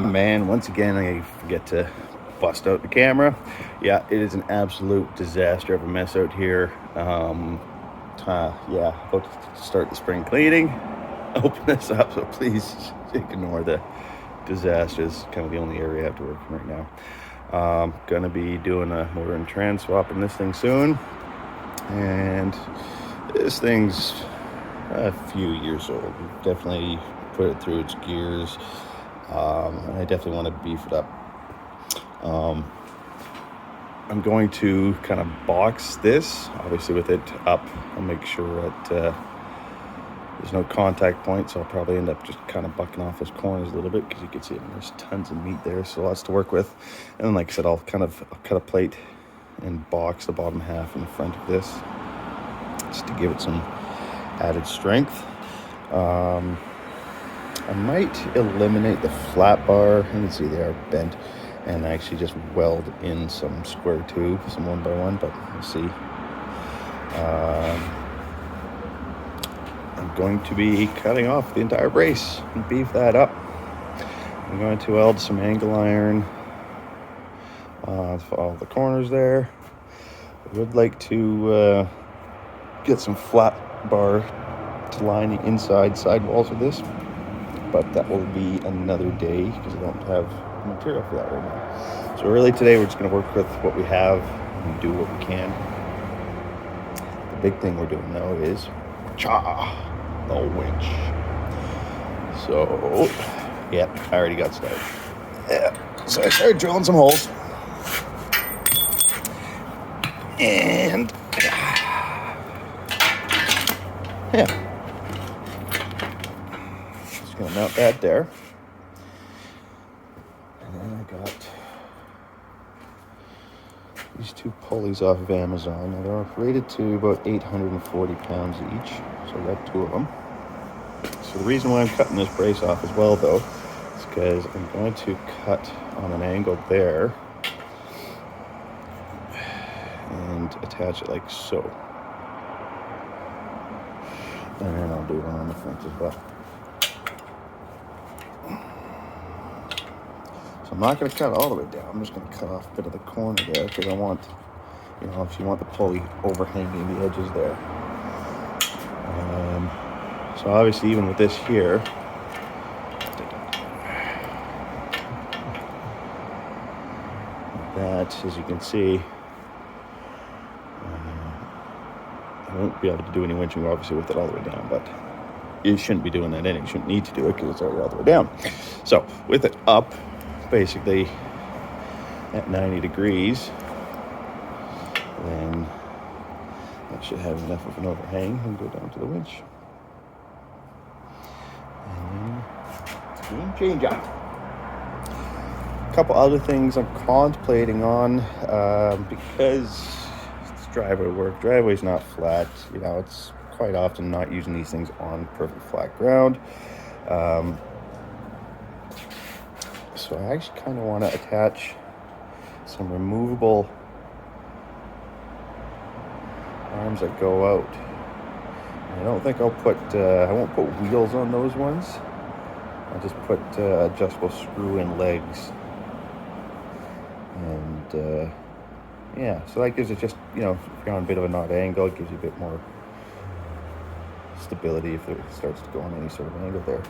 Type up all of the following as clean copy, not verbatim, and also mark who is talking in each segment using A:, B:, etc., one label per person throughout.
A: man, once again I forget to bust out the camera. Yeah, it is an absolute disaster of a mess out here. About to start the spring cleaning. Open this up, so please ignore the disaster. It's kind of the only area I have to work in right now. Gonna be doing a motor and trans swap in this thing soon, and this thing's a few years old. Definitely put it through its gears. And I definitely want to beef it up. I'm going to kind of box this, obviously with it up. I'll make sure that there's no contact point, so I'll probably end up just kind of bucking off those corners a little bit, because you can see there's tons of meat there, so lots to work with. And then, like I said, I'll cut a plate and box the bottom half in front of this, just to give it some added strength. I might eliminate the flat bar. You can see they are bent, and actually just weld in some square tube, some 1x1, but we'll see. I'm going to be cutting off the entire brace and beef that up. I'm going to weld some angle iron for all the corners there. I would like to get some flat bar to line the inside sidewalls of this, but that will be another day because I don't have material for that right now. So really today we're just going to work with what we have and do what we can. The big thing we're doing now is the winch. So yeah, I already got started. Yeah, so I started drilling some holes, and yeah, just gonna mount that there. And then I got these two pulleys off of Amazon. Now they're rated to about 840 pounds each, so I got two of them. So the reason why I'm cutting this brace off as well, though, is because I'm going to cut on an angle there and attach it like so. And then I'll do one on the front as well. So I'm not going to cut all the way down. I'm just going to cut off a bit of the corner there, because I want, if you want the pulley overhanging the edges there. So obviously, even with this here, that, as you can see, I won't be able to do any winching, obviously, with it all the way down, but you shouldn't be doing that anyway. You shouldn't need to do it because it's already all the way down. So with it up, basically at 90 degrees, then that should have enough of an overhang and go down to the winch. And then change up. A couple other things I'm contemplating on, because it's driveway work. Driveway's not flat. It's quite often not using these things on perfect flat ground. So I actually kind of want to attach some removable arms that go out. I don't think I'll put, I won't put wheels on those ones. I'll just put adjustable screw-in legs. And yeah, so that gives it just, if you're on a bit of an odd angle, it gives you a bit more stability if it starts to go on any sort of angle there.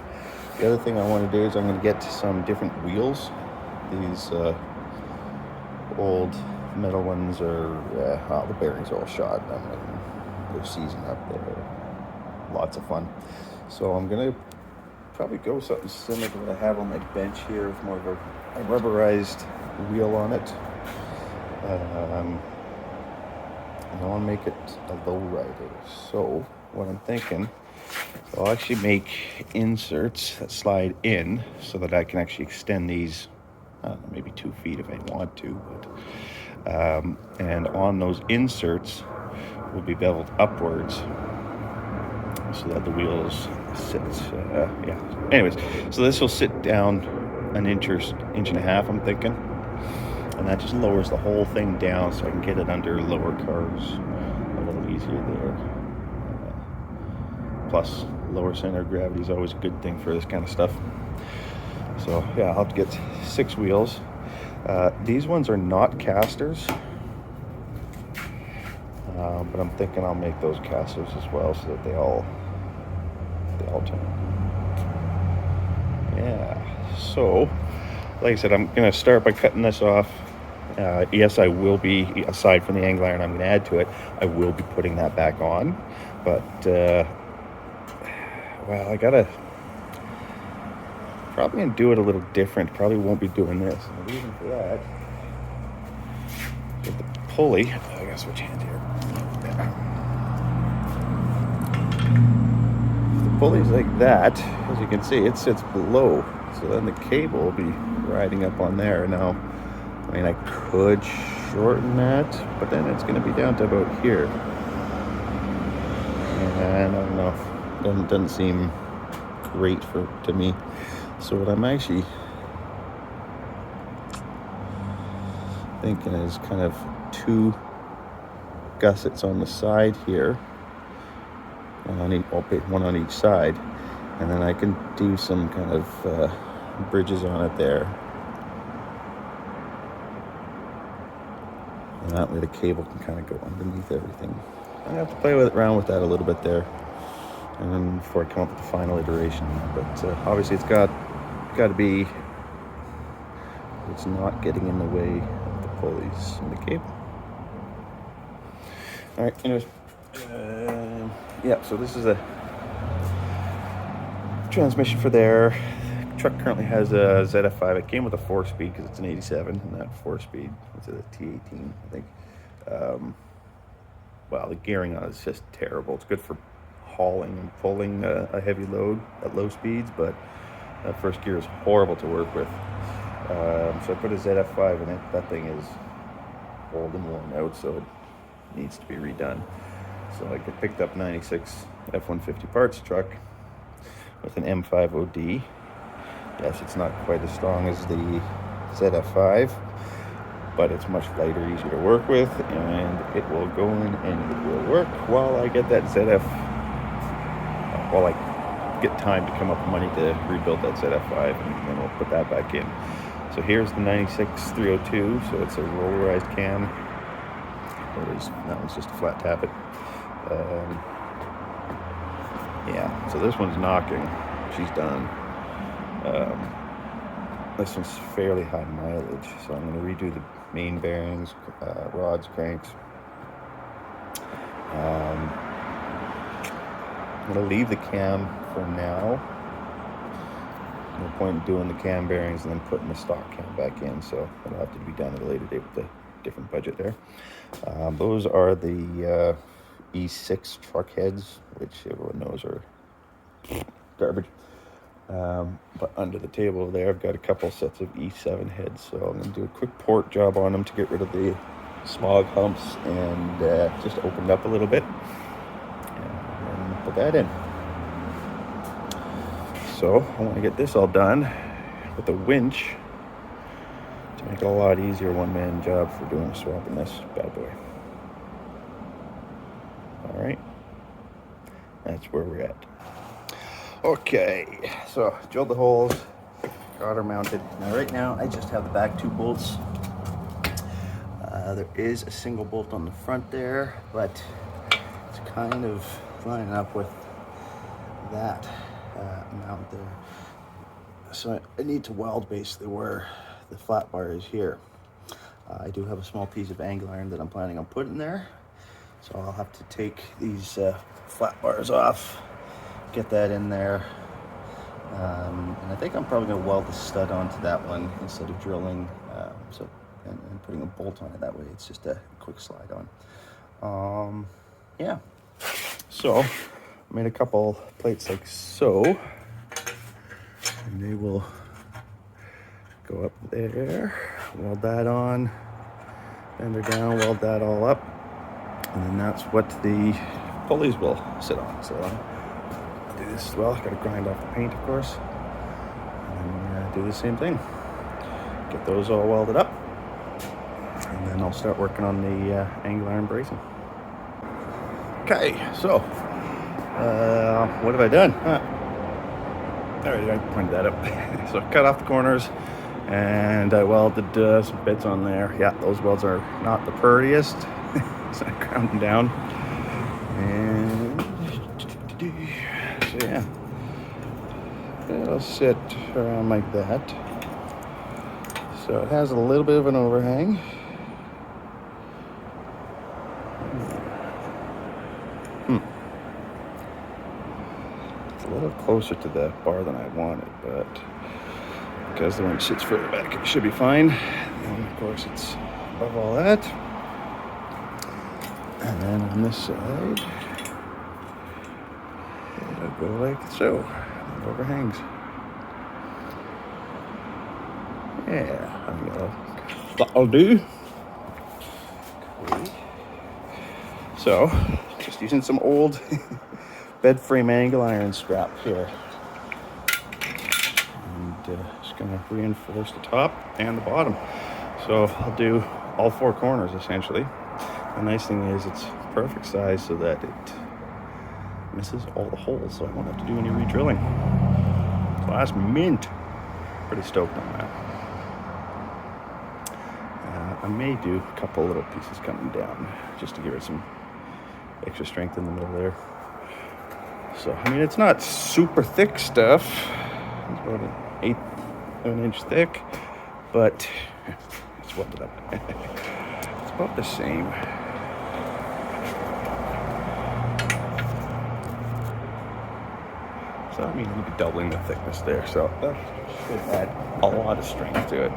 A: The other thing I want to do is I'm going to get some different wheels. These old metal ones are, the bearings are all shot. They're seasoned up there. Lots of fun. So I'm going to probably go with something similar to what I have on my bench here, with more of a rubberized wheel on it. And I want to make it a low rider. So what I'm thinking, I'll actually make inserts that slide in so that I can actually extend these, I don't know, maybe 2 feet if I want to. But, and on those inserts will be beveled upwards so that the wheels sit, Anyways, so this will sit down an inch and a half, I'm thinking. And that just lowers the whole thing down so I can get it under lower cars a little easier there. Plus, lower center of gravity is always a good thing for this kind of stuff. So yeah, I'll have to get 6 wheels. These ones are not casters, but I'm thinking I'll make those casters as well so that they all turn. Yeah, so like I said, I'm gonna start by cutting this off. Yes, I will be, aside from the angle iron I'm gonna add to it, I will be putting that back on, but well, I gotta probably gonna do it a little different. Probably won't be doing this. And the reason for that, get the pulley, I gotta switch hands here. The pulley's like that, as you can see, it sits below, so then the cable will be riding up on there. Now, I mean, I could shorten that, but then it's gonna be down to about here. And I don't know, doesn't seem great to me. So what I'm actually thinking is kind of 2 gussets on the side here, one on each side, and then I can do some kind of bridges on it there, and that way the cable can kind of go underneath everything. I have to play around with that a little bit there, and then before I come up with the final iteration. But obviously it's got to be, it's not getting in the way of the pulleys and the cable. All right, anyways, yeah, so this is a transmission for there. The truck currently has a ZF5. It came with a 4-speed because it's an 87, and that 4-speed, it's a T18, I think. Well, the gearing on it is just terrible. It's good for hauling and pulling a heavy load at low speeds, but that first gear is horrible to work with. So I put a ZF5 in it. That thing is old and worn out, so it needs to be redone. So I picked up 96 F-150 parts truck with an M5OD. Yes, it's not quite as strong as the ZF5, but it's much lighter, easier to work with, and it will go in and it will work while I get that while I get time to come up with money to rebuild that ZF5, and then we'll put that back in. So here's the 96 302, so it's a rollarized cam. That one's just a flat tappet. Yeah, so this one's knocking. She's done. This one's fairly high mileage, so I'm going to redo the main bearings, rods, cranks. I'm going to leave the cam for now. No point in doing the cam bearings and then putting the stock cam back in, so it'll have to be done at a later date with a different budget there. Those are the E6 truck heads, which everyone knows are garbage. But under the table there, I've got a couple sets of E7 heads, so I'm going to do a quick port job on them to get rid of the smog humps and just open it up a little bit and put that in. So I want to get this all done with a winch to make it a lot easier one-man job for doing swapping this bad boy. All right, that's where we're at. Okay, so drilled the holes, got her mounted. Now right now I just have the back 2 bolts. There is a single bolt on the front there, but it's kind of lining up with that mount there. So I need to weld basically where the flat bar is here. I do have a small piece of angle iron that I'm planning on putting there, so I'll have to take these flat bars off, get that in there, and I think I'm probably going to weld the stud onto that one instead of drilling, and putting a bolt on it. That way it's just a quick slide on. Yeah, so I made a couple plates like so, and they will go up there, weld that on, bend her down, weld that all up, and then that's what the pulleys will sit on. So I'll do this as well. I gotta grind off the paint, of course, and then do the same thing. Get those all welded up, and then I'll start working on the angle iron bracing. Okay, so what have I done? Alright, I pointed that out. So I cut off the corners and I welded some bits on there. Yeah, those welds are not the prettiest. So I ground them down. And so yeah, it'll sit around like that. So it has a little bit of an overhang. It's a little closer to the bar than I wanted, but because the winch sits further back, it should be fine. And of course, it's above all that. And then on this side, it'll go like so. It overhangs. Yeah, I think that'll do. Cool. So, just using some old bed frame angle iron strap here. And just gonna reinforce the top and the bottom. So I'll do all four corners essentially. The nice thing is it's perfect size so that it misses all the holes, so I won't have to do any re-drilling. So that's mint. Pretty stoked on that. I may do a couple little pieces coming down just to give it some extra strength in the middle there. So, I mean, it's not super thick stuff. It's about 1/8 of an inch thick, but it's welded up. It's about the same. So, I mean, you'd be doubling the thickness there, so that should add a lot of strength to it.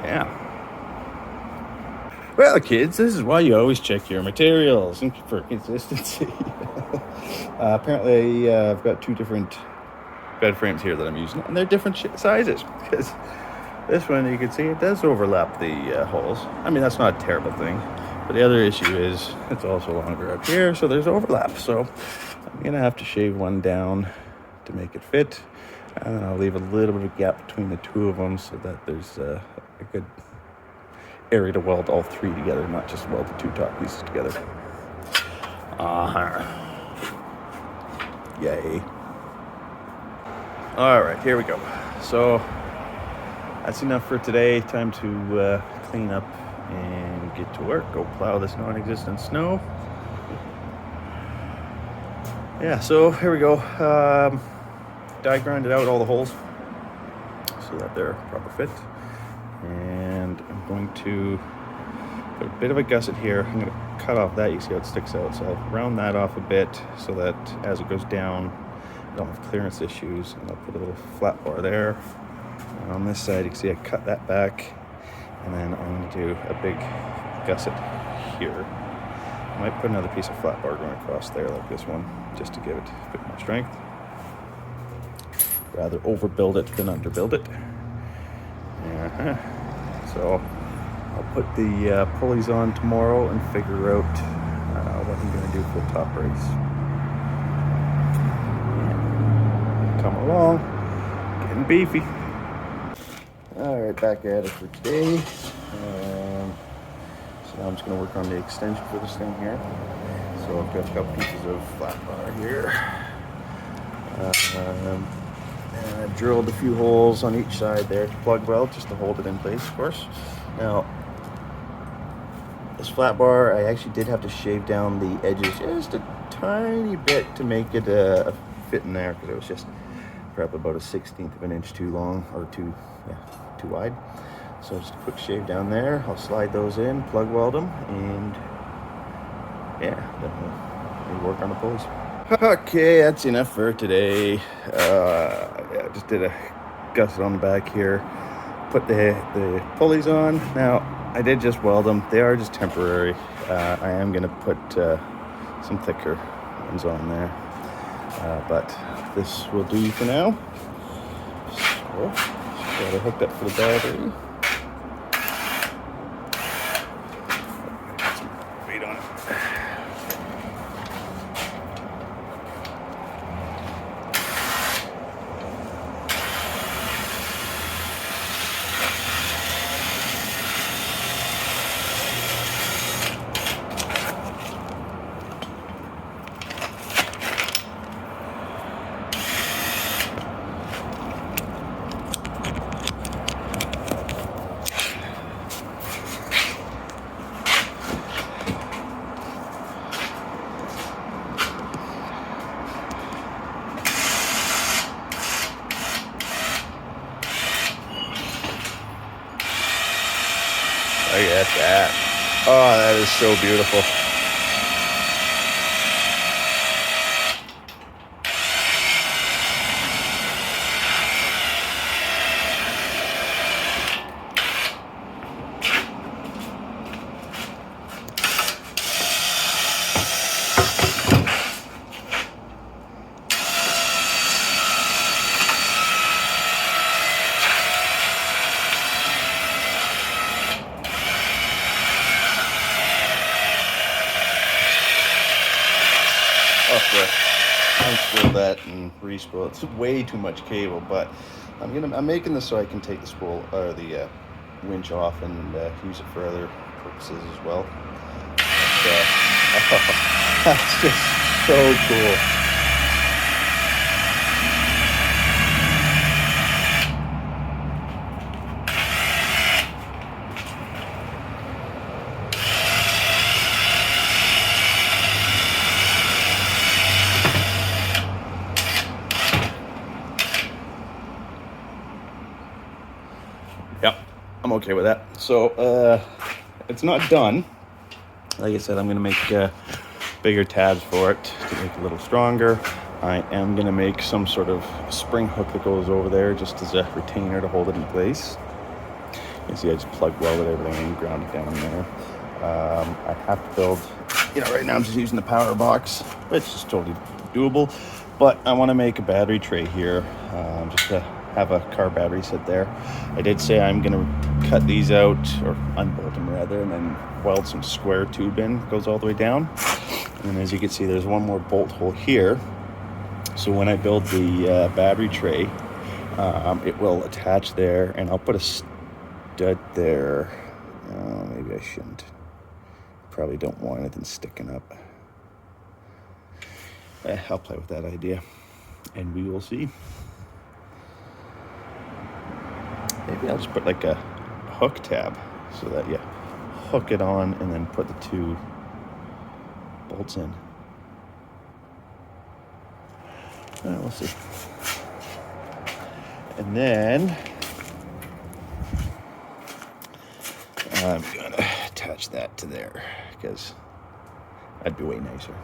A: Yeah. Well, kids, this is why you always check your materials and for consistency. Apparently, I've got two different bed frames here that I'm using, and they're different sizes. Because this one, you can see, it does overlap the holes. I mean, that's not a terrible thing. But the other issue is it's also longer up here, so there's overlap. So I'm going to have to shave one down to make it fit. And then I'll leave a little bit of a gap between the two of them so that there's a good area to weld all three together, not just weld the two top pieces together. Yay. All right, here we go. So that's enough for today. Time to clean up and get to work. Go plow this non-existent snow. Yeah, so here we go. Die grinded out all the holes so that they're proper fit. And I'm going to put a bit of a gusset here. I'm going to cut off that. You see how it sticks out. So I'll round that off a bit so that as it goes down, I don't have clearance issues. And I'll put a little flat bar there. And on this side, you can see I cut that back. And then I'm going to do a big gusset here. I might put another piece of flat bar going across there like this one, just to give it a bit more strength. Rather overbuild it than underbuild it. So I'll put the pulleys on tomorrow and figure out what I'm going to do for the top race. Come along, getting beefy. All right, back at it for today. So now I'm just going to work on the extension for this thing here. So I've got a couple pieces of flat bar here. And I've drilled a few holes on each side there to plug weld, just to hold it in place, of course. Now, this flat bar, I actually did have to shave down the edges just a tiny bit to make it fit in there, because it was just probably about a 1/16 of an inch too long, or too wide. So just a quick shave down there. I'll slide those in, plug weld them, and yeah, then we'll work on the pulleys. Okay, that's enough for today. I just did a gusset on the back here. Put the pulleys on. Now, I did just weld them. They are just temporary. I am going to put some thicker ones on there. But this will do for now. So, got it hooked up for the battery. Weight on it. Look at that. Oh, that is so beautiful. Unspool that and re-spool. It's way too much cable, but I'm making this so I can take the spool or the winch off and use it for other purposes as well. But, that's just so cool. Yep, I'm okay with that. So it's not done. Like I said, I'm gonna make bigger tabs for it to make it a little stronger. I am gonna make some sort of spring hook that goes over there just as a retainer to hold it in place. You can see I just plug welded everything and ground it down there. I have to build, right now I'm just using the power box, which is totally doable, but I want to make a battery tray here, just to have a car battery sit there. I did say I'm going to cut these out, or unbolt them rather, and then weld some square tube in that goes all the way down. And as you can see, there's one more bolt hole here. So when I build the battery tray, it will attach there, and I'll put a stud there. Maybe I shouldn't. Probably don't want anything sticking up. I'll play with that idea, and we will see. Maybe I'll just put like a hook tab so that you hook it on and then put the two bolts in. We'll see. And then I'm gonna attach that to there because that'd be way nicer.